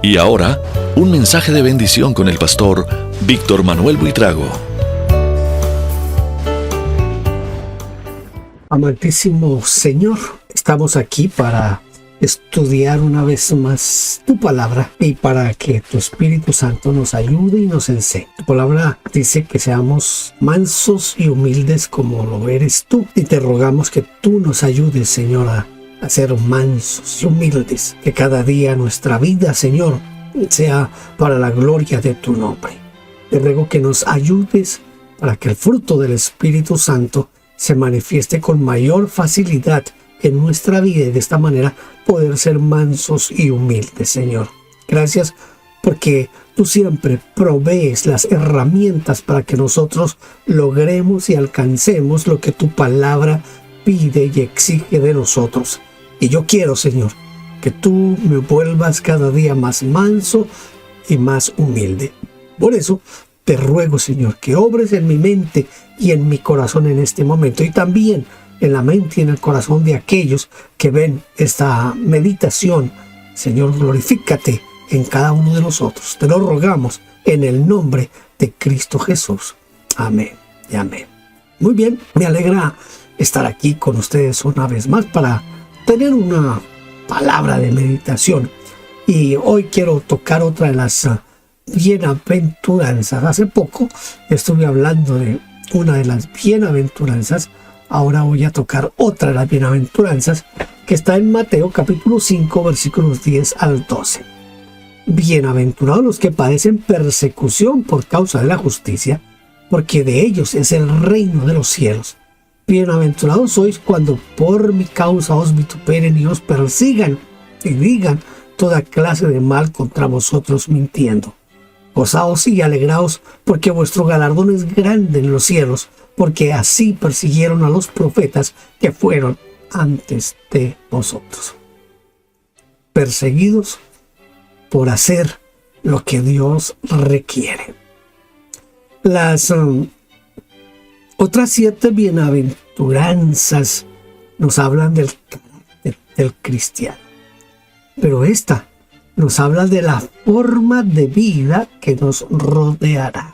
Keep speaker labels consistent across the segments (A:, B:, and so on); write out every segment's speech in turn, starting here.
A: Y ahora, un mensaje de bendición con el pastor Víctor Manuel Buitrago.
B: Amantísimo Señor, estamos aquí para estudiar una vez más tu palabra y para que tu Espíritu Santo nos ayude y nos enseñe. Tu palabra dice que seamos mansos y humildes como lo eres tú, y te rogamos que tú nos ayudes, Señor, a ser mansos y humildes, que cada día nuestra vida, Señor, sea para la gloria de tu nombre. Te ruego que nos ayudes para que el fruto del Espíritu Santo se manifieste con mayor facilidad en nuestra vida y de esta manera poder ser mansos y humildes, Señor. Gracias porque tú siempre provees las herramientas para que nosotros logremos y alcancemos lo que tu palabra pide y exige de nosotros. Y yo quiero, Señor, que tú me vuelvas cada día más manso y más humilde. Por eso te ruego, Señor, que obres en mi mente y en mi corazón en este momento, y también en la mente y en el corazón de aquellos que ven esta meditación. Señor, glorifícate en cada uno de nosotros. Te lo rogamos en el nombre de Cristo Jesús. Amén y amén. Muy bien, me alegra estar aquí con ustedes una vez más para tener una palabra de meditación. Y hoy quiero tocar otra de las bienaventuranzas. Hace poco estuve hablando de una de las bienaventuranzas. Ahora voy a tocar otra de las bienaventuranzas que está en Mateo capítulo 5 versículos 10 al 12. Bienaventurados los que padecen persecución por causa de la justicia, porque de ellos es el reino de los cielos. Bienaventurados sois cuando por mi causa os vituperen y os persigan y digan toda clase de mal contra vosotros mintiendo. Gozaos y alegraos, porque vuestro galardón es grande en los cielos, porque así persiguieron a los profetas que fueron antes de vosotros. Perseguidos por hacer lo que Dios requiere. Las otras 7 bienaventuranzas nos hablan del carácter del cristiano, pero esta nos habla de la forma de vida que nos rodeará.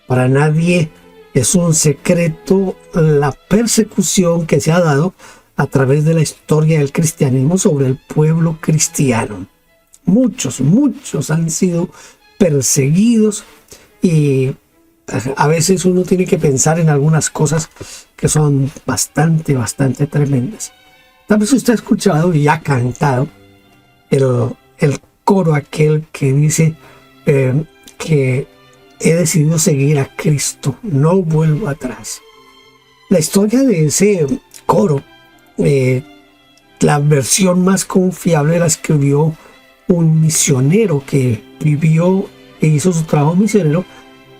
B: Para nadie es un secreto la persecución que se ha dado a través de la historia del cristianismo sobre el pueblo cristiano. Muchos han sido perseguidos, y a veces uno tiene que pensar en algunas cosas que son bastante tremendas. Tal vez usted ha escuchado y ha cantado el coro aquel que dice que he decidido seguir a Cristo, no vuelvo atrás. La historia de ese coro, la versión más confiable la escribió un misionero que vivió e hizo su trabajo misionero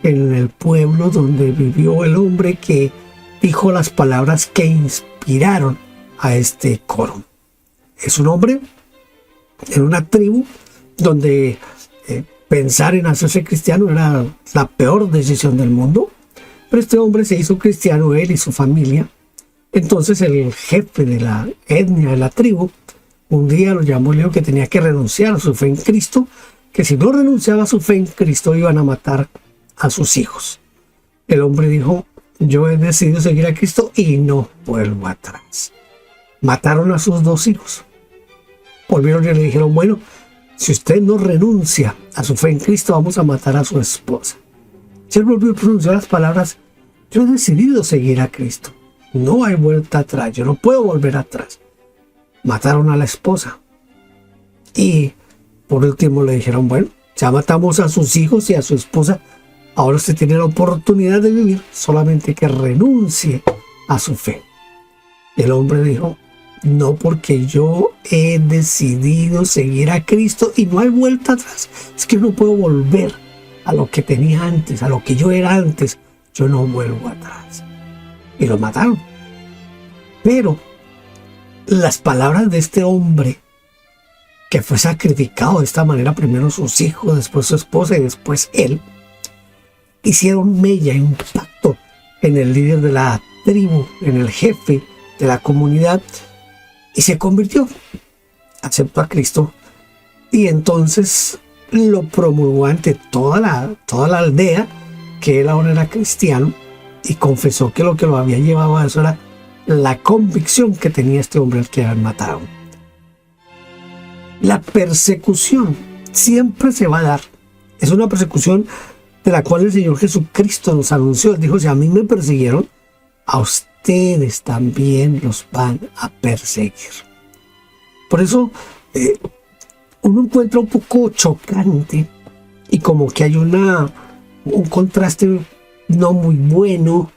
B: en el pueblo donde vivió el hombre que dijo las palabras que inspiraron a este coro. Es un hombre en una tribu donde pensar en hacerse cristiano era la peor decisión del mundo, pero este hombre se hizo cristiano, él y su familia. Entonces el jefe de la etnia, de la tribu, un día lo llamó y le dijo que tenía que renunciar a su fe en Cristo, que si no renunciaba a su fe en Cristo iban a matar a sus hijos. El hombre dijo: yo he decidido seguir a Cristo y no vuelvo atrás. Mataron a sus 2 hijos. Volvieron y le dijeron: bueno, si usted no renuncia a su fe en Cristo, vamos a matar a su esposa. Y él volvió a pronunciar las palabras: yo he decidido seguir a Cristo, no hay vuelta atrás, yo no puedo volver atrás. Mataron a la esposa. Y por último le dijeron: bueno, ya matamos a sus hijos y a su esposa, ahora usted tiene la oportunidad de vivir, solamente que renuncie a su fe. Y el hombre dijo: no, porque yo he decidido seguir a Cristo y no hay vuelta atrás. Es que no puedo volver a lo que tenía antes, a lo que yo era antes. Yo no vuelvo atrás. Y lo mataron. Pero las palabras de este hombre, que fue sacrificado de esta manera, primero sus hijos, después su esposa y después él, hicieron mella, impacto en el líder de la tribu, en el jefe de la comunidad, y se convirtió, aceptó a Cristo Y entonces lo promulgó ante toda la aldea, que él ahora era cristiano, y confesó que lo había llevado a eso era la convicción que tenía este hombre al que habían matado. La persecución siempre se va a dar. Es una persecución de la cual el Señor Jesucristo nos anunció. Él dijo, si a mí me persiguieron, a ustedes también los van a perseguir. Por eso uno encuentra un poco chocante y como que hay un contraste no muy bueno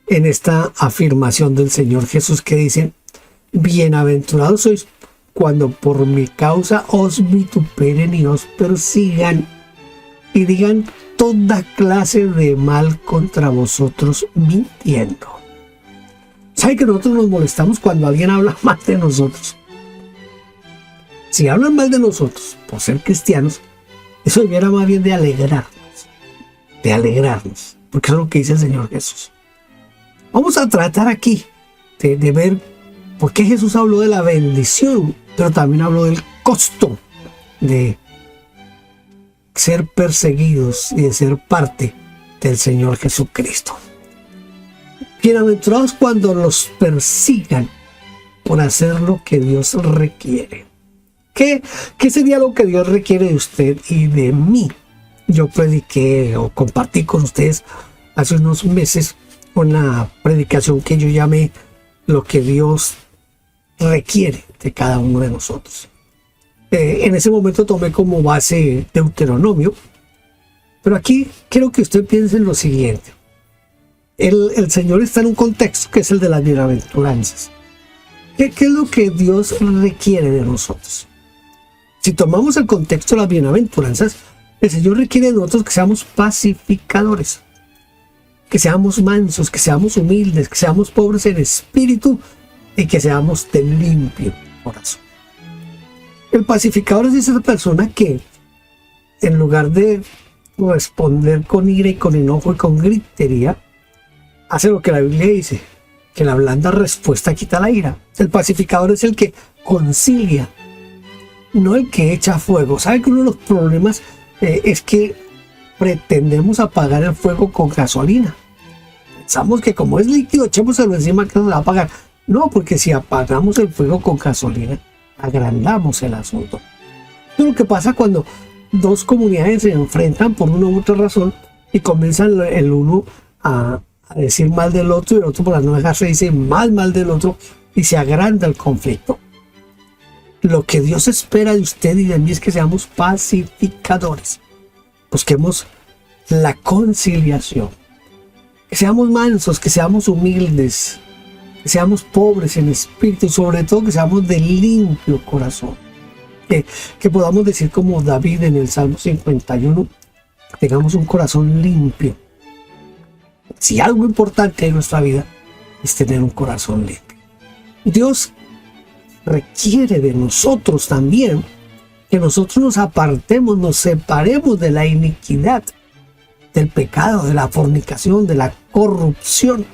B: en esta afirmación del Señor Jesús, que dice, bienaventurados sois cuando por mi causa os vituperen y os persigan y digan toda clase de mal contra vosotros mintiendo. ¿Sabe que nosotros nos molestamos cuando alguien habla mal de nosotros? Si hablan mal de nosotros por ser cristianos, eso debiera más bien de alegrarnos, porque eso es lo que dice el Señor Jesús. Vamos a tratar aquí de ver por qué Jesús habló de la bendición, pero también habló del costo de ser perseguidos y de ser parte del Señor Jesucristo. Bienaventurados cuando los persigan por hacer lo que Dios requiere. ¿Qué sería lo que Dios requiere de usted y de mí? Yo prediqué o compartí con ustedes hace unos meses una predicación que yo llamé lo que Dios requiere de cada uno de nosotros. En ese momento tomé como base Deuteronomio, pero aquí quiero que usted piense en lo siguiente. El Señor está en un contexto que es el de las bienaventuranzas. ¿Qué es lo que Dios requiere de nosotros? Si tomamos el contexto de las bienaventuranzas, el Señor requiere de nosotros que seamos pacificadores, que seamos mansos, que seamos humildes, que seamos pobres en espíritu y que seamos de limpio corazón. El pacificador es esa persona que, en lugar de responder con ira y con enojo y con gritería, hace lo que la Biblia dice, que la blanda respuesta quita la ira. El pacificador es el que concilia, no el que echa fuego. ¿Sabe que uno de los problemas es que pretendemos apagar el fuego con gasolina? Pensamos que como es líquido, echémoselo encima que no se va a apagar. No, porque si apagamos el fuego con gasolina, agrandamos el asunto. Esto es lo que pasa cuando dos comunidades se enfrentan por una u otra razón y comienzan el uno a decir mal del otro y el otro, por las no dejarse, dice mal del otro y se agranda el conflicto. Lo que Dios espera de usted y de mí es que seamos pacificadores. Busquemos la conciliación. Que seamos mansos, que seamos humildes, que seamos pobres en espíritu y sobre todo que seamos de limpio corazón. Que podamos decir como David en el Salmo 51, tengamos un corazón limpio. Si algo importante en nuestra vida es tener un corazón limpio. Dios requiere de nosotros también que nosotros nos apartemos, nos separemos de la iniquidad, del pecado, de la fornicación, de la corrupción.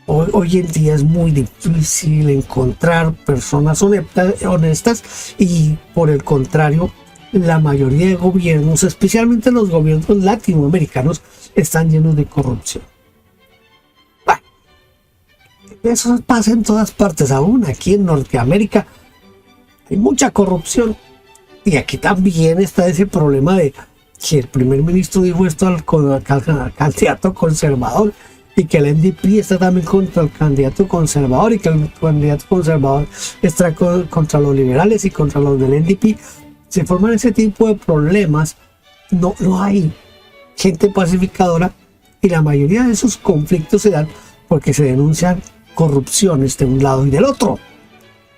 B: Hoy en día es muy difícil encontrar personas honestas y por el contrario, la mayoría de gobiernos, especialmente los gobiernos latinoamericanos, están llenos de corrupción. Bueno, eso pasa en todas partes, aún aquí en Norteamérica hay mucha corrupción. Y aquí también está ese problema de que el primer ministro dijo esto al candidato conservador y que el NDP está también contra el candidato conservador y que el candidato conservador está contra los liberales y contra los del NDP. Se forman ese tipo de problemas. No hay gente pacificadora y la mayoría de esos conflictos se dan porque se denuncian corrupciones de un lado y del otro.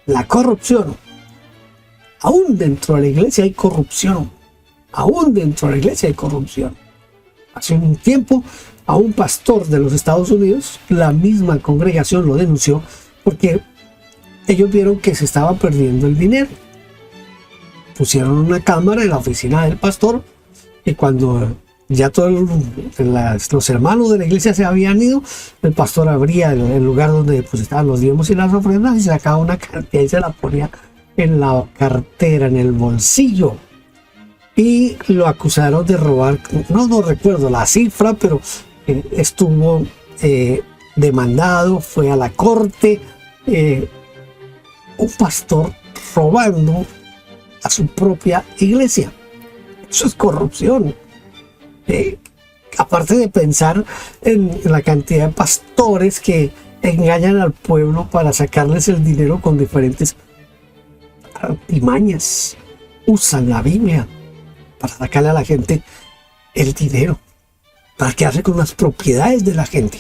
B: La corrupción. Aún dentro de la iglesia hay corrupción. Aún dentro de la iglesia hay corrupción. Hace un tiempo a un pastor de los Estados Unidos, la misma congregación lo denunció porque ellos vieron que se estaba perdiendo el dinero. Pusieron una cámara en la oficina del pastor y cuando ya todos los hermanos de la iglesia se habían ido, el pastor abría el lugar donde depositaban los diezmos y las ofrendas y sacaba una cantidad y se la ponía en la cartera, en el bolsillo, y lo acusaron de robar, no recuerdo la cifra, pero estuvo demandado, fue a la corte, un pastor robando a su propia iglesia. Eso es corrupción. Aparte de pensar en la cantidad de pastores que engañan al pueblo para sacarles el dinero con diferentes artimañas, usan la Biblia para sacarle a la gente el dinero, para quedarse con las propiedades de la gente.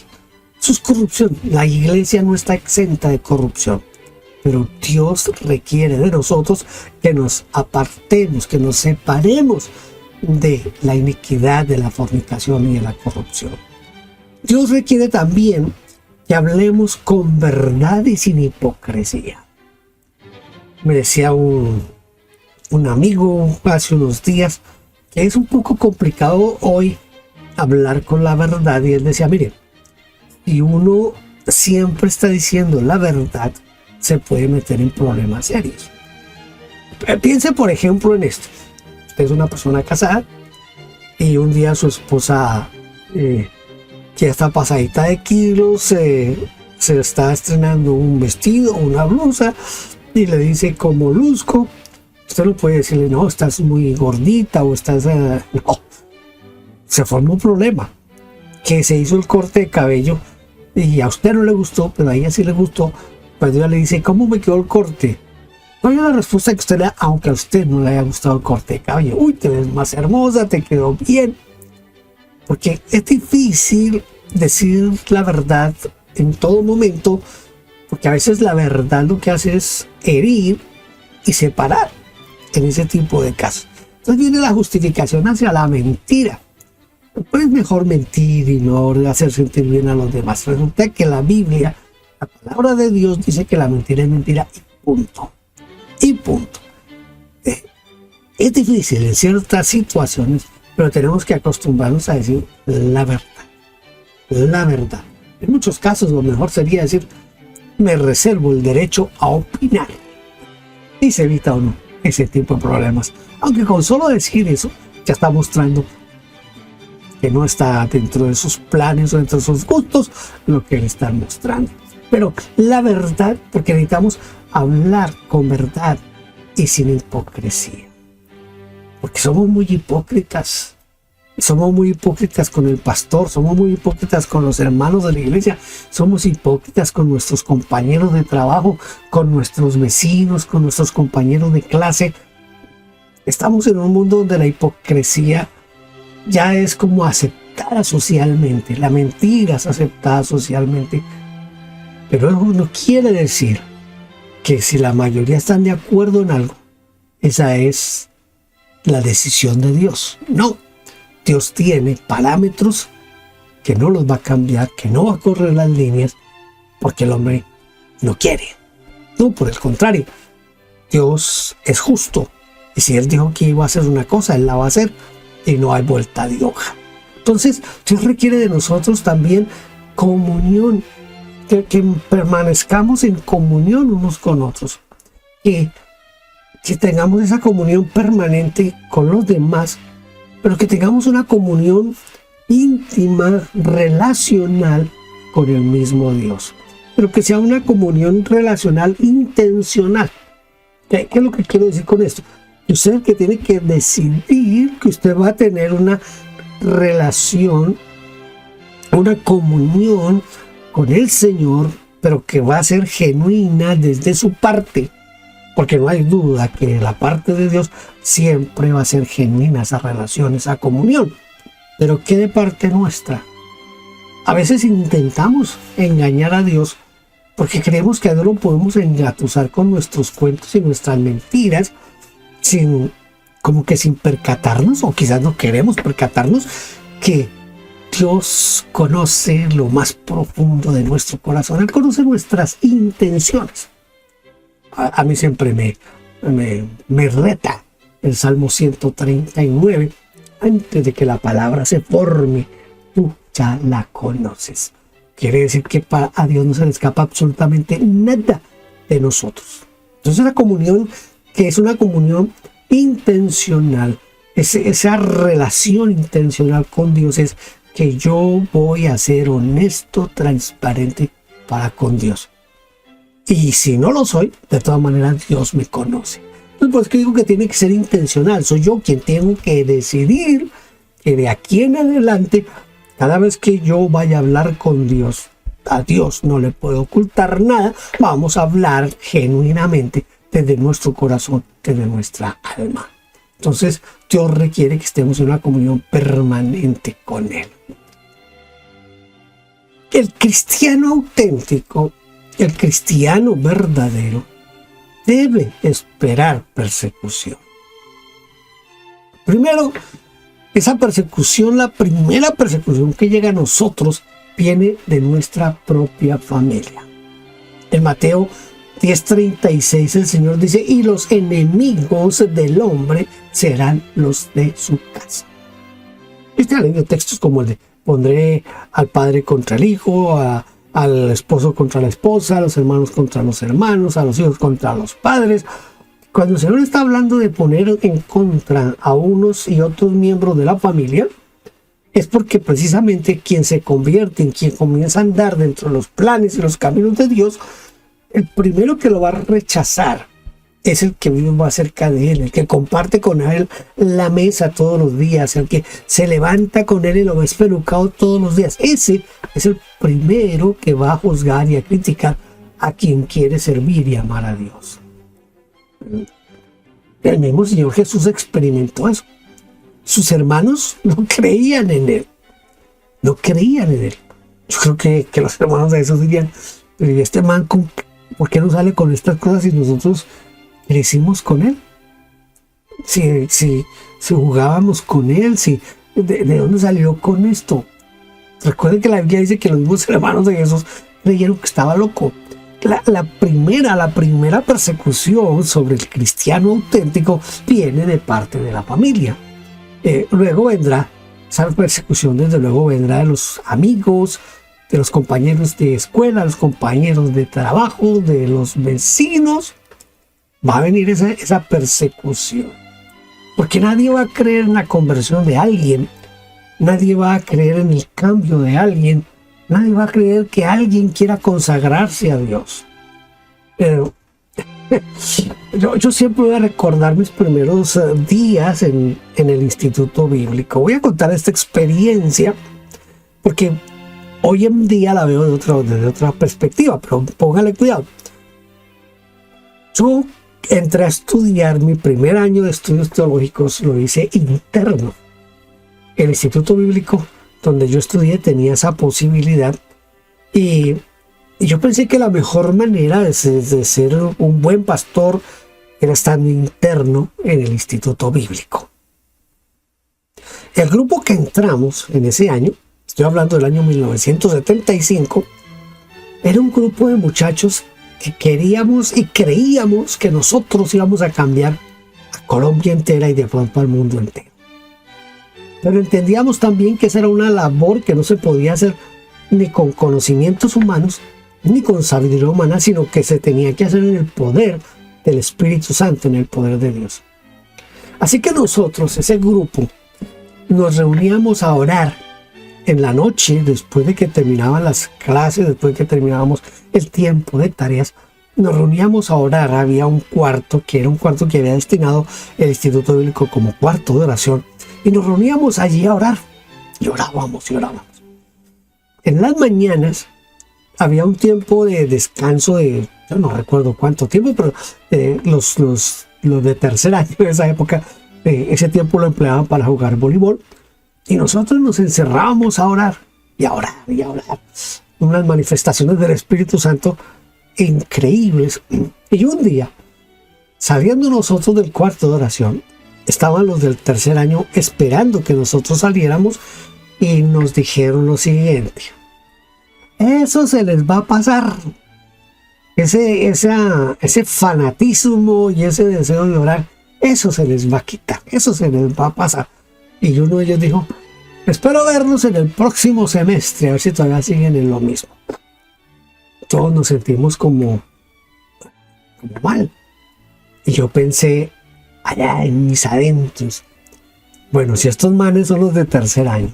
B: Eso es corrupción. La iglesia no está exenta de corrupción, pero Dios requiere de nosotros que nos apartemos, que nos separemos de la iniquidad, de la fornicación y de la corrupción. Dios requiere también que hablemos con verdad y sin hipocresía. Me decía un amigo hace unos días que es un poco complicado hoy hablar con la verdad, y él decía, mire, si uno siempre está diciendo la verdad, se puede meter en problemas serios. Piense por ejemplo en esto. Usted es una persona casada y un día su esposa ya está pasadita de kilos, se está estrenando un vestido, una blusa, y le dice, ¿cómo luzco? Usted no puede decirle, no, estás muy gordita o estás... no, se forma un problema, que se hizo el corte de cabello y a usted no le gustó, pero a ella sí le gustó. Cuando ella le dice, ¿cómo me quedó el corte? No hay una respuesta que usted le da, aunque a usted no le haya gustado el corte de cabello. Uy, te ves más hermosa, te quedó bien. Porque es difícil decir la verdad en todo momento, porque a veces la verdad lo que hace es herir y separar en ese tipo de casos. Entonces viene la justificación hacia la mentira. Pues mejor mentir y no hacer sentir bien a los demás. Resulta que la Biblia, la palabra de Dios, dice que la mentira es mentira y punto. Y punto. Es difícil en ciertas situaciones, pero tenemos que acostumbrarnos a decir la verdad. La verdad. En muchos casos lo mejor sería decir, me reservo el derecho a opinar. Y se evita o no ese tipo de problemas. Aunque con solo decir eso, ya está mostrando que no está dentro de sus planes o dentro de sus gustos lo que le están mostrando. Pero la verdad, porque necesitamos hablar con verdad y sin hipocresía. Porque somos muy hipócritas. Somos muy hipócritas con el pastor, somos muy hipócritas con los hermanos de la iglesia, somos hipócritas con nuestros compañeros de trabajo, con nuestros vecinos, con nuestros compañeros de clase. Estamos en un mundo donde la hipocresía ya es como aceptada socialmente, la mentira es aceptada socialmente. Pero eso no quiere decir que si la mayoría están de acuerdo en algo, esa es la decisión de Dios. No. Dios tiene parámetros que no los va a cambiar, que no va a correr las líneas, porque el hombre no quiere. No, por el contrario, Dios es justo. Y si Él dijo que iba a hacer una cosa, Él la va a hacer y no hay vuelta de hoja. Entonces, Dios requiere de nosotros también comunión, que permanezcamos en comunión unos con otros, que tengamos esa comunión permanente con los demás, pero que tengamos una comunión íntima, relacional con el mismo Dios. Pero que sea una comunión relacional intencional. ¿Qué es lo que quiero decir con esto? Usted es el que tiene que decidir que usted va a tener una relación, una comunión con el Señor, pero que va a ser genuina desde su parte. Porque no hay duda que de la parte de Dios siempre va a ser genuina esa relación, esa comunión. Pero ¿qué de parte nuestra? A veces intentamos engañar a Dios porque creemos que a Dios lo podemos engatusar con nuestros cuentos y nuestras mentiras sin percatarnos, o quizás no queremos percatarnos, que Dios conoce lo más profundo de nuestro corazón. Él conoce nuestras intenciones. A mí siempre me reta el Salmo 139. Antes de que la palabra se forme, tú ya la conoces. Quiere decir que a Dios no se le escapa absolutamente nada de nosotros. Entonces la comunión, que es una comunión intencional, esa relación intencional con Dios, es que yo voy a ser honesto, transparente para con Dios. Y si no lo soy, de todas maneras Dios me conoce. Entonces, por eso digo que tiene que ser intencional. Soy yo quien tengo que decidir que de aquí en adelante, cada vez que yo vaya a hablar con Dios, a Dios no le puedo ocultar nada, vamos a hablar genuinamente desde nuestro corazón, desde nuestra alma. Entonces, Dios requiere que estemos en una comunión permanente con Él. El cristiano auténtico, el cristiano verdadero, debe esperar persecución. Primero, esa persecución, la primera persecución que llega a nosotros, viene de nuestra propia familia. En Mateo 10:36 el Señor dice: y los enemigos del hombre serán los de su casa. Este ha leído textos como el de: pondré al padre contra el hijo, al esposo contra la esposa, a los hermanos contra los hermanos, a los hijos contra los padres. Cuando el Señor está hablando de poner en contra a unos y otros miembros de la familia, es porque precisamente quien se convierte, en quien comienza a andar dentro de los planes y los caminos de Dios, el primero que lo va a rechazar es el que vive más cerca de Él, el que comparte con Él la mesa todos los días, el que se levanta con Él y lo ve espelucado todos los días. Ese es el primero que va a juzgar y a criticar a quien quiere servir y amar a Dios. El mismo Señor Jesús experimentó eso. Sus hermanos no creían en Él. No creían en Él. Yo creo que los hermanos de Jesús dirían: pero ¿y este man por qué no sale con estas cosas si nosotros crecimos con Él? Si jugábamos con Él, ¿de dónde salió con esto? Recuerden que la Biblia dice que los mismos hermanos de Jesús creyeron que estaba loco. La primera persecución sobre el cristiano auténtico viene de parte de la familia. Luego vendrá, esa persecución desde luego vendrá de los amigos, de los compañeros de escuela, los compañeros de trabajo, de los vecinos. Va a venir esa persecución. Porque nadie va a creer en la conversión de alguien. Nadie va a creer en el cambio de alguien. Nadie va a creer que alguien quiera consagrarse a Dios. Pero yo siempre voy a recordar mis primeros días en el Instituto Bíblico. Voy a contar esta experiencia porque hoy en día la veo desde otra perspectiva, pero póngale cuidado. Yo entré a estudiar, mi primer año de estudios teológicos lo hice interno. El Instituto Bíblico donde yo estudié tenía esa posibilidad y yo pensé que la mejor manera de ser un buen pastor era estando interno en el Instituto Bíblico. El grupo que entramos en ese año, estoy hablando del año 1975, era un grupo de muchachos que queríamos y creíamos que nosotros íbamos a cambiar a Colombia entera y de pronto al mundo entero. Pero entendíamos también que esa era una labor que no se podía hacer ni con conocimientos humanos ni con sabiduría humana, sino que se tenía que hacer en el poder del Espíritu Santo, en el poder de Dios. Así que nosotros, ese grupo, nos reuníamos a orar en la noche, después de que terminaban las clases, después de que terminábamos el tiempo de tareas. Nos reuníamos a orar. Había un cuarto, que era un cuarto que había destinado el Instituto Bíblico como cuarto de oración. Y nos reuníamos allí a orar. Y orábamos. En las mañanas había un tiempo de descanso de, yo no recuerdo cuánto tiempo, pero los de tercer año de esa época, ese tiempo lo empleaban para jugar voleibol. Y nosotros nos encerrábamos a orar. Y a orar. Unas manifestaciones del Espíritu Santo increíbles. Y un día, saliendo nosotros del cuarto de oración, estaban los del tercer año esperando que nosotros saliéramos y nos dijeron lo siguiente: eso se les va a pasar. Ese fanatismo y ese deseo de orar, eso se les va a quitar, eso se les va a pasar. Y uno de ellos dijo: espero vernos en el próximo semestre, a ver si todavía siguen en lo mismo. Todos nos sentimos como mal. Y yo pensé, allá en mis adentros, bueno, si estos manes son los de tercer año,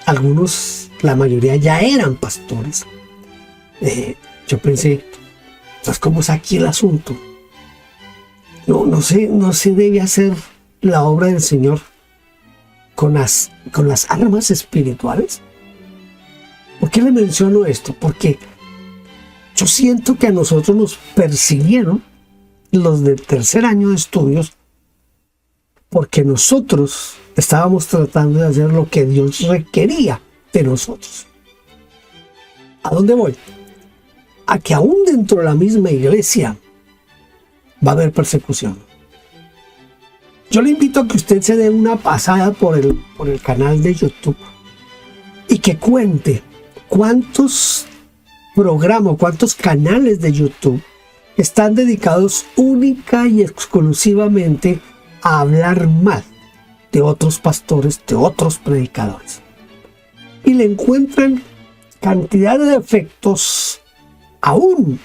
B: algunos, la mayoría ya eran pastores. Yo pensé, pues ¿cómo es aquí el asunto? No se debe hacer la obra del Señor con las armas espirituales. ¿Por qué le menciono esto? Porque yo siento que a nosotros nos persiguieron los del tercer año de estudios porque nosotros estábamos tratando de hacer lo que Dios requería de nosotros. ¿A dónde voy? A que aún dentro de la misma iglesia va a haber persecución. Yo le invito a que usted se dé una pasada por el canal de YouTube y que cuente cuántos programas, cuántos canales de YouTube están dedicados única y exclusivamente a hablar mal de otros pastores, de otros predicadores. Y le encuentran cantidad de defectos aún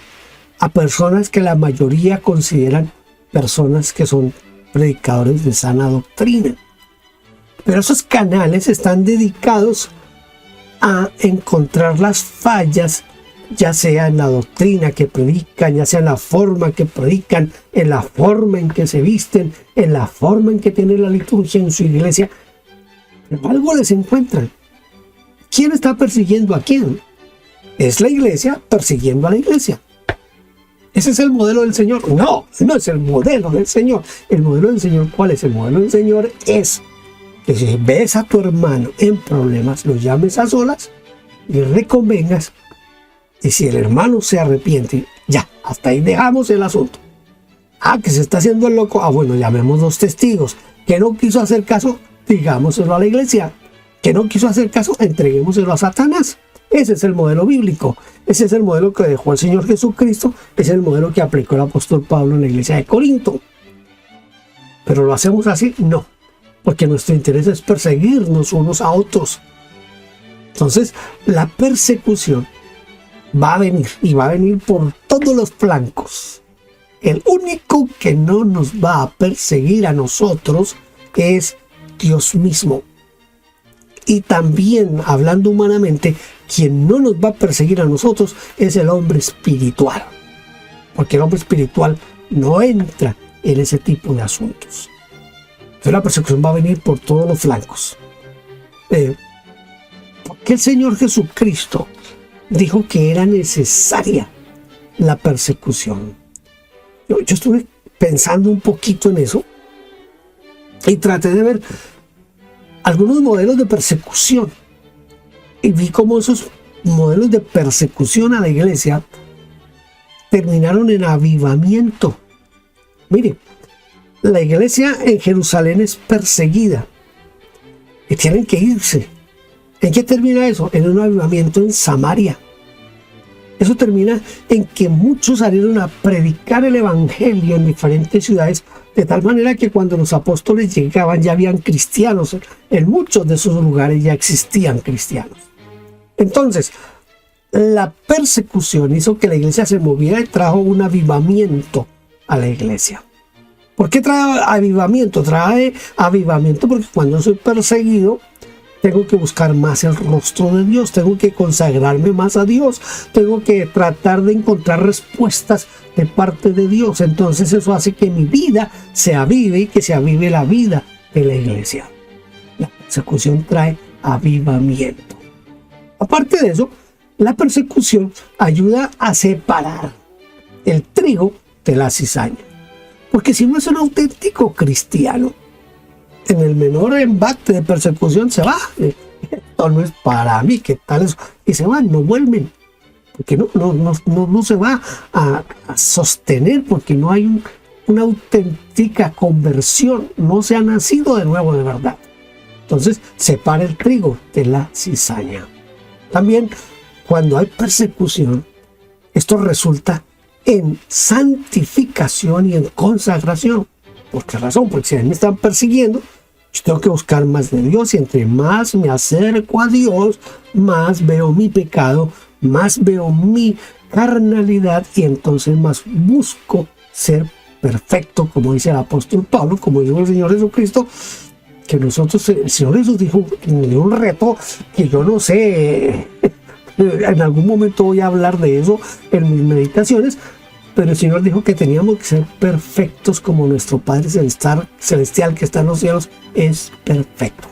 B: a personas que la mayoría consideran personas que son predicadores de sana doctrina. Pero esos canales están dedicados a encontrar las fallas, ya sea en la doctrina que predican, ya sea en la forma que predican, en la forma en que se visten, en la forma en que tienen la liturgia en su iglesia. Pero algo les encuentran. ¿Quién está persiguiendo a quién? Es la iglesia persiguiendo a la iglesia. ¿Ese es el modelo del Señor? No es el modelo del Señor. ¿El modelo del Señor cuál es? El modelo del Señor es que si ves a tu hermano en problemas, lo llames a solas y reconvengas. Y si el hermano se arrepiente, ya, hasta ahí dejamos el asunto. Que se está haciendo el loco. Bueno, llamemos 2 testigos. Que no quiso hacer caso, digámoselo a la iglesia. Que no quiso hacer caso, entreguémoselo a Satanás. Ese es el modelo bíblico. Ese es el modelo que dejó el Señor Jesucristo. Ese es el modelo que aplicó el apóstol Pablo en la iglesia de Corinto. ¿Pero lo hacemos así? No. Porque nuestro interés es perseguirnos unos a otros. Entonces, la persecución va a venir, y va a venir por todos los flancos. El único que no nos va a perseguir a nosotros es Dios mismo. Y también, hablando humanamente, quien no nos va a perseguir a nosotros es el hombre espiritual. Porque el hombre espiritual no entra en ese tipo de asuntos. Entonces la persecución va a venir por todos los flancos. Porque el Señor Jesucristo dijo que era necesaria la persecución. Yo estuve pensando un poquito en eso y traté de ver algunos modelos de persecución y vi cómo esos modelos de persecución a la iglesia terminaron en avivamiento. Mire, la iglesia en Jerusalén es perseguida y tienen que irse. ¿En qué termina eso? En un avivamiento en Samaria. Eso termina en que muchos salieron a predicar el evangelio en diferentes ciudades, de tal manera que cuando los apóstoles llegaban ya habían cristianos. En muchos de esos lugares ya existían cristianos. Entonces, la persecución hizo que la iglesia se moviera y trajo un avivamiento a la iglesia. ¿Por qué trae avivamiento? Trae avivamiento porque cuando soy perseguido, tengo que buscar más el rostro de Dios, tengo que consagrarme más a Dios, tengo que tratar de encontrar respuestas de parte de Dios. Entonces eso hace que mi vida se avive y que se avive la vida de la iglesia. La persecución trae avivamiento. Aparte de eso, la persecución ayuda a separar el trigo de la cizaña. Porque si no es un auténtico cristiano, en el menor embate de persecución se va. Esto no es para mí, ¿qué tal eso? Y se van, no vuelven. Porque no se va a sostener, porque no hay una auténtica conversión. No se ha nacido de nuevo de verdad. Entonces, separa el trigo de la cizaña. También, cuando hay persecución, esto resulta en santificación y en consagración. ¿Por qué razón? Porque si a mí me están persiguiendo, yo tengo que buscar más de Dios, y entre más me acerco a Dios, más veo mi pecado, más veo mi carnalidad, y entonces más busco ser perfecto, como dice el apóstol Pablo, como dijo el Señor Jesucristo, que nosotros, el Señor Jesús dijo, me dio un reto que yo no sé, en algún momento voy a hablar de eso en mis meditaciones, pero el Señor dijo que teníamos que ser perfectos como nuestro Padre Celestial que está en los cielos es perfecto.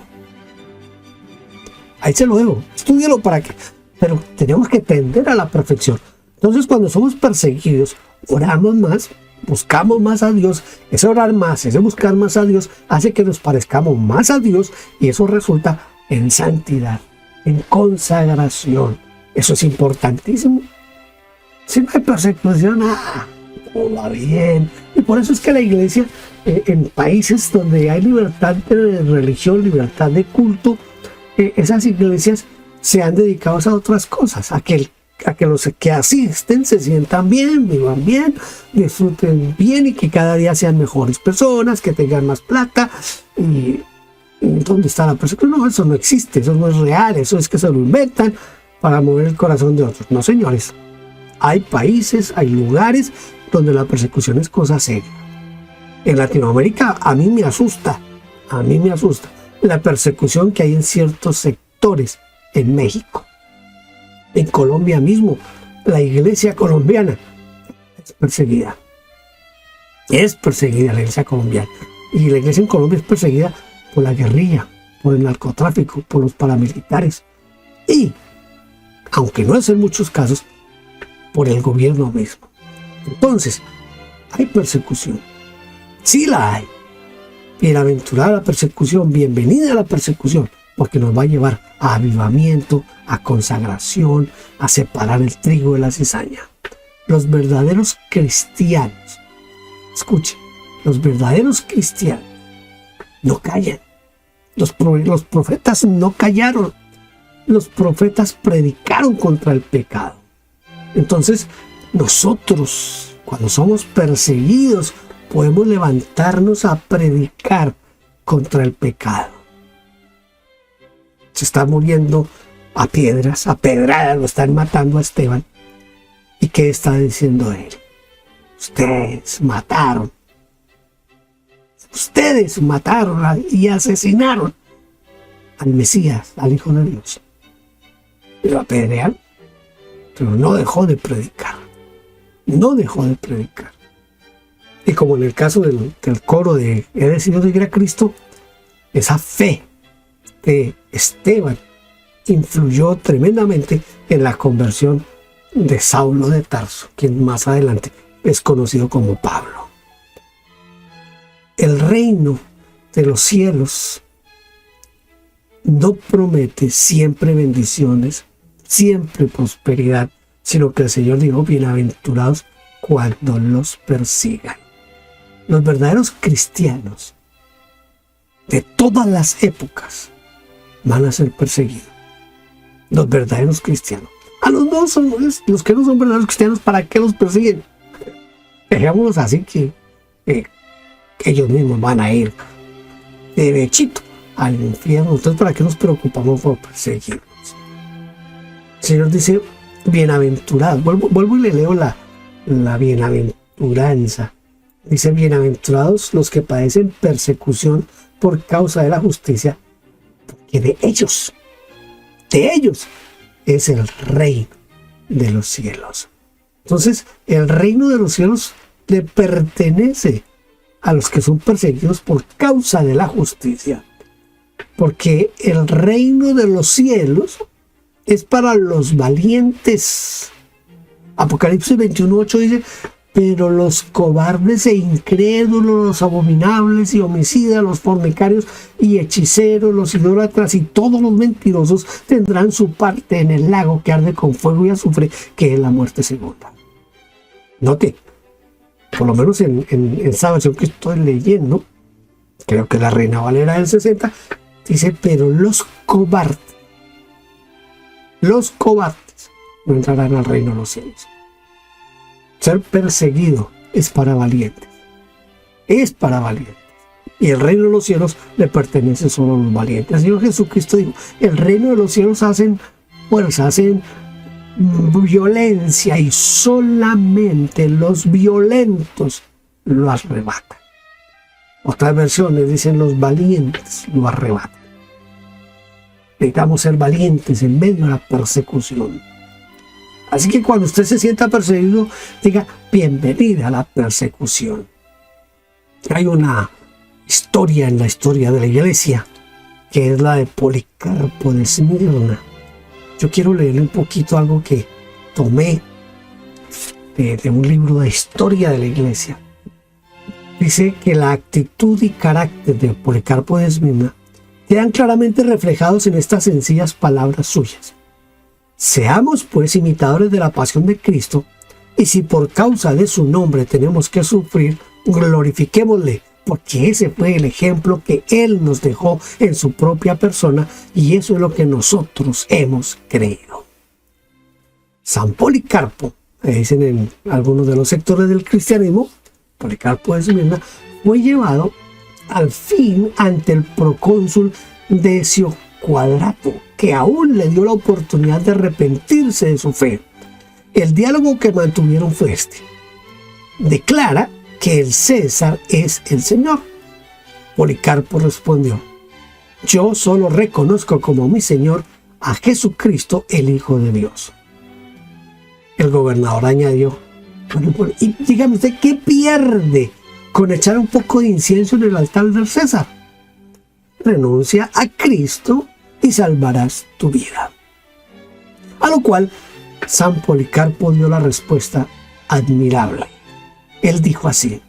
B: Ahí se lo dejo, estúdielo para que, pero tenemos que tender a la perfección. Entonces, cuando somos perseguidos, oramos más, buscamos más a Dios. Ese orar más, ese buscar más a Dios hace que nos parezcamos más a Dios, y eso resulta en santidad, en consagración. Eso es importantísimo. Si no hay persecución, todo va bien. Y por eso es que la iglesia, en países donde hay libertad de religión, libertad de culto, esas iglesias se han dedicado a otras cosas, a que los que asisten se sientan bien, vivan bien, disfruten bien, y que cada día sean mejores personas, que tengan más plata. ¿Y dónde está la persecución? No, eso no existe, eso no es real, eso es que se lo inventan para mover el corazón de otros. No, señores, hay países, hay lugares donde la persecución es cosa seria. En Latinoamérica a mí me asusta la persecución que hay en ciertos sectores en México. En Colombia mismo, la iglesia colombiana es perseguida. Es perseguida la iglesia colombiana. Y la iglesia en Colombia es perseguida por la guerrilla, por el narcotráfico, por los paramilitares. Y, aunque no es en muchos casos, por el gobierno mismo. Entonces, hay persecución. Sí la hay. Bienaventurada la persecución, bienvenida a la persecución, porque nos va a llevar a avivamiento, a consagración, a separar el trigo de la cizaña. Los verdaderos cristianos, escuchen, los verdaderos cristianos no callan. Los profetas no callaron. Los profetas predicaron contra el pecado. Entonces, nosotros, cuando somos perseguidos, podemos levantarnos a predicar contra el pecado. Se está muriendo a piedras, a pedradas, lo están matando a Esteban. ¿Y qué está diciendo él? Ustedes mataron y asesinaron al Mesías, al Hijo de Dios. Y lo apedrearon, pero no dejó de predicar. No dejó de predicar. Y como en el caso del coro de He decidido seguir a Cristo, esa fe de Esteban influyó tremendamente en la conversión de Saulo de Tarso, quien más adelante es conocido como Pablo. El reino de los cielos no promete siempre bendiciones, siempre prosperidad, sino que el Señor dijo, bienaventurados cuando los persigan. Los verdaderos cristianos de todas las épocas van a ser perseguidos. Los verdaderos cristianos. A los que no son verdaderos cristianos, ¿para qué los persiguen? Dejémoslos así que ellos mismos van a ir derechito al infierno. Entonces, ¿para qué nos preocupamos por perseguirlos? El Señor dice, bienaventurados. Vuelvo y le leo la bienaventuranza. Dice, bienaventurados los que padecen persecución por causa de la justicia, porque de ellos es el reino de los cielos. Entonces, el reino de los cielos le pertenece a los que son perseguidos por causa de la justicia, porque el reino de los cielos es para los valientes. Apocalipsis 21:8 dice, pero los cobardes e incrédulos, los abominables y homicidas, los fornicarios y hechiceros, los idólatras y todos los mentirosos tendrán su parte en el lago que arde con fuego y azufre, que es la muerte segunda. Note, por lo menos en esta versión que estoy leyendo, creo que la Reina Valera del 60, dice, pero los cobardes no entrarán al reino de los cielos. Ser perseguido es para valientes. Es para valientes. Y el reino de los cielos le pertenece solo a los valientes. El Señor Jesucristo dijo, el reino de los cielos hacen fuerza, hacen violencia, y solamente los violentos lo arrebata. Otras versiones dicen los valientes lo arrebatan. Necesitamos ser valientes en medio de la persecución. Así que cuando usted se sienta perseguido, diga, bienvenida a la persecución. Hay una historia en la historia de la iglesia, que es la de Policarpo de Esmirna. Yo quiero leerle un poquito algo que tomé de un libro de historia de la iglesia. Dice que la actitud y carácter de Policarpo de Esmirna quedan claramente reflejados en estas sencillas palabras suyas. Seamos pues imitadores de la pasión de Cristo, y si por causa de su nombre tenemos que sufrir, glorifiquémosle, porque ese fue el ejemplo que Él nos dejó en su propia persona, y eso es lo que nosotros hemos creído. San Policarpo, dicen en algunos de los sectores del cristianismo, Policarpo de Esmirna, fue llevado al fin ante el procónsul Decio Quadrato, que aún le dio la oportunidad de arrepentirse de su fe. El diálogo que mantuvieron fue este: declara que el César es el Señor. Policarpo respondió: yo solo reconozco como mi Señor a Jesucristo, el Hijo de Dios. El gobernador añadió: y dígame usted, ¿qué pierde con echar un poco de incienso en el altar del César? Renuncia a Cristo y salvarás tu vida. A lo cual San Policarpo dio la respuesta admirable. Él dijo así: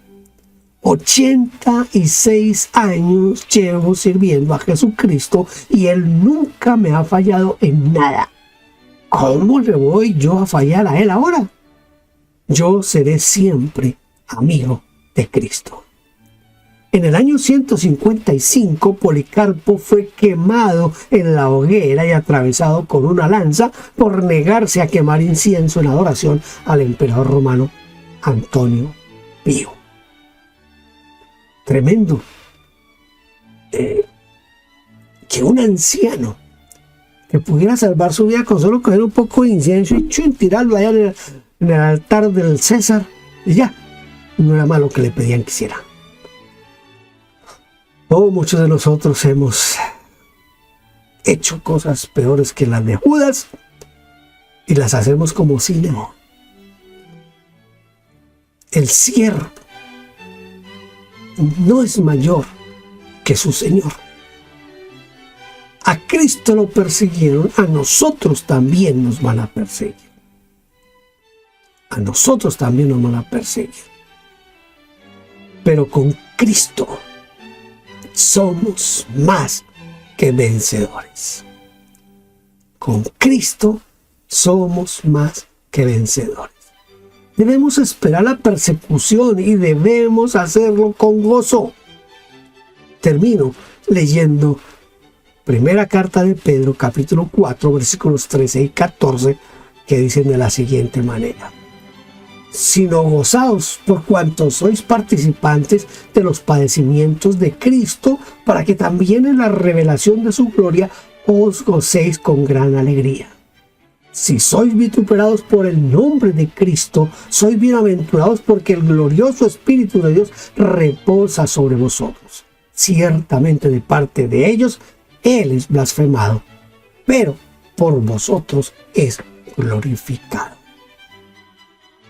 B: 86 años llevo sirviendo a Jesucristo y Él nunca me ha fallado en nada. ¿Cómo le voy yo a fallar a Él ahora? Yo seré siempre amigo de Cristo. En el año 155, Policarpo fue quemado en la hoguera y atravesado con una lanza por negarse a quemar incienso en adoración al emperador romano Antonio Pío. Tremendo. Que un anciano que pudiera salvar su vida con solo coger un poco de incienso y tirarlo allá en el altar del César, y ya, no era malo que le pedían que hiciera. Muchos de nosotros hemos hecho cosas peores que las de Judas y las hacemos como si no. El siervo no es mayor que su Señor. A Cristo lo persiguieron, a nosotros también nos van a perseguir. A nosotros también nos van a perseguir. Pero con Cristo somos más que vencedores. Con Cristo somos más que vencedores. Debemos esperar la persecución y debemos hacerlo con gozo. Termino leyendo primera carta de Pedro, capítulo 4, versículos 13 y 14, que dicen de la siguiente manera: sino gozaos por cuanto sois participantes de los padecimientos de Cristo, para que también en la revelación de su gloria os gocéis con gran alegría. Si sois vituperados por el nombre de Cristo, sois bienaventurados, porque el glorioso Espíritu de Dios reposa sobre vosotros. Ciertamente de parte de ellos Él es blasfemado, pero por vosotros es glorificado.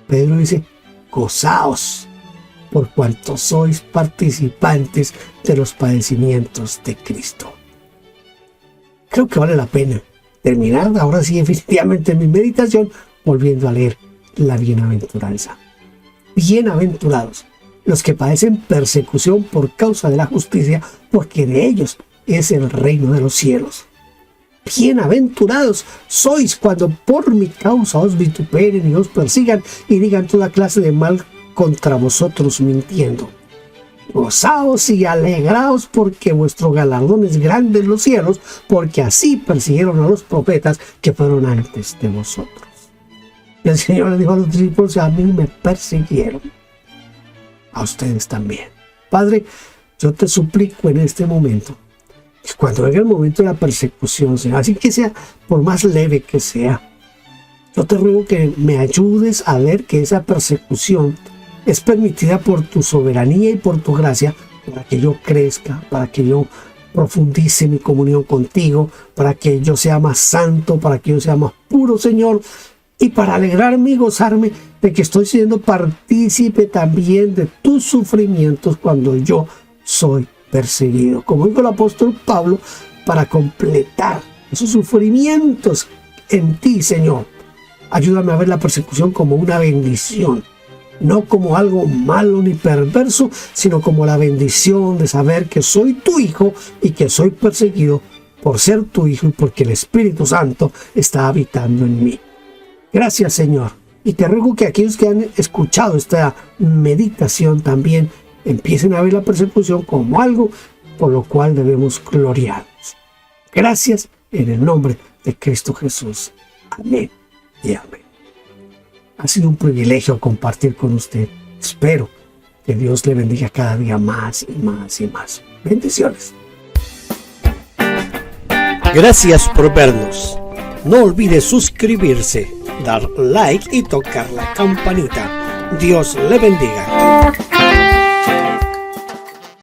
B: Pedro dice: gozaos por cuanto sois participantes de los padecimientos de Cristo. Creo que vale la pena terminar ahora sí definitivamente mi meditación volviendo a leer la bienaventuranza. Bienaventurados los que padecen persecución por causa de la justicia, porque de ellos es el reino de los cielos. Bienaventurados sois cuando por mi causa os vituperen y os persigan y digan toda clase de mal contra vosotros mintiendo. Gozaos y alegraos, porque vuestro galardón es grande en los cielos, porque así persiguieron a los profetas que fueron antes de vosotros. Y el Señor le dijo a los discípulos: a mí me persiguieron, a ustedes también. Padre, yo te suplico en este momento, que cuando venga el momento de la persecución, Señor, así que sea por más leve que sea, yo te ruego que me ayudes a ver que esa persecución es permitida por tu soberanía y por tu gracia, para que yo crezca, para que yo profundice mi comunión contigo, para que yo sea más santo, para que yo sea más puro, Señor, y para alegrarme y gozarme de que estoy siendo partícipe también de tus sufrimientos cuando yo soy perseguido. Como dijo el apóstol Pablo, para completar esos sufrimientos en ti, Señor. Ayúdame a ver la persecución como una bendición, no como algo malo ni perverso, sino como la bendición de saber que soy tu hijo y que soy perseguido por ser tu hijo y porque el Espíritu Santo está habitando en mí. Gracias, Señor. Y te ruego que aquellos que han escuchado esta meditación también empiecen a ver la persecución como algo por lo cual debemos gloriarnos. Gracias en el nombre de Cristo Jesús. Amén y amén. Ha sido un privilegio compartir con usted. Espero que Dios le bendiga cada día más y más y más. Bendiciones.
C: Gracias por vernos. No olvide suscribirse, dar like y tocar la campanita. Dios le bendiga.